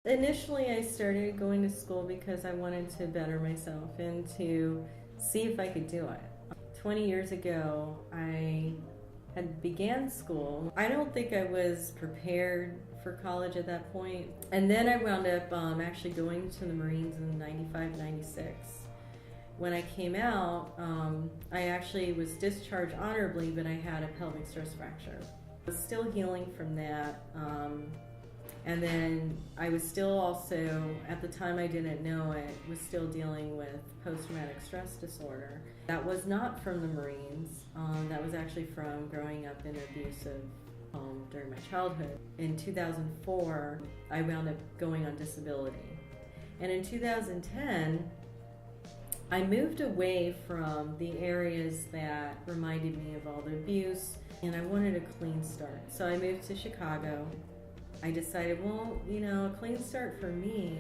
Initially, I started going to school because I wanted to better myself and to see if I could do it. 20 years ago, I had began school. I don't think I was prepared for college at that point. And then I wound up actually going to the Marines in 95, 96. When I came out, I actually was discharged honorably, but I had a pelvic stress fracture. I was still healing from that. And then I was still also, at the time I didn't know it, was still dealing with post-traumatic stress disorder. That was not from the Marines. That was actually from growing up in an abusive home during my childhood. In 2004, I wound up going on disability. And in 2010, I moved away from the areas that reminded me of all the abuse, and I wanted a clean start. So I moved to Chicago. I decided, well, a clean start for me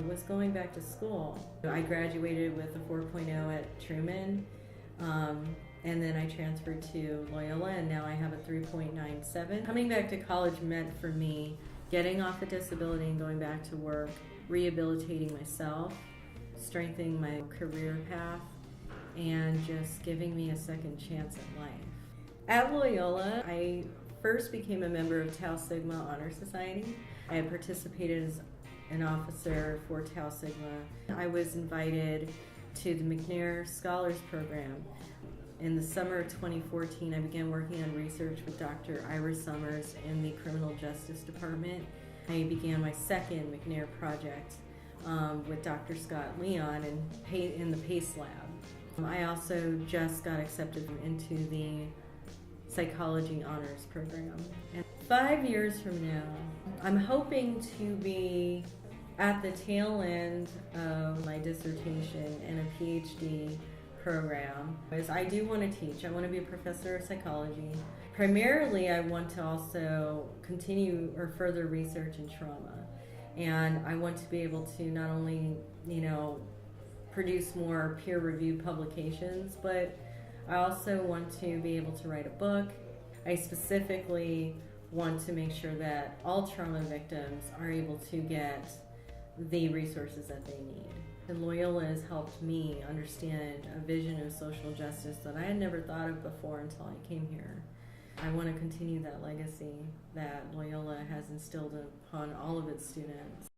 was going back to school. I graduated with a 4.0 at Truman, and then I transferred to Loyola, and now I have a 3.97. Coming back to college meant for me getting off of disability and going back to work, rehabilitating myself, strengthening my career path, and just giving me a second chance at life. At Loyola, I first became a member of Tau Sigma Honor Society. I had participated as an officer for Tau Sigma. I was invited to the McNair Scholars Program. In the summer of 2014, I began working on research with Dr. Ira Summers in the Criminal Justice Department. I began my second McNair project with Dr. Scott Leon in the PACE lab. I also just got accepted into the Psychology Honors Program. And 5 years from now, I'm hoping to be at the tail end of my dissertation and a PhD program. Because I do want to teach. I want to be a professor of psychology. Primarily, I want to also continue or further research in trauma. And I want to be able to not only, produce more peer-reviewed publications, but I also want to be able to write a book. I specifically want to make sure that all trauma victims are able to get the resources that they need. And Loyola has helped me understand a vision of social justice that I had never thought of before until I came here. I want to continue that legacy that Loyola has instilled upon all of its students.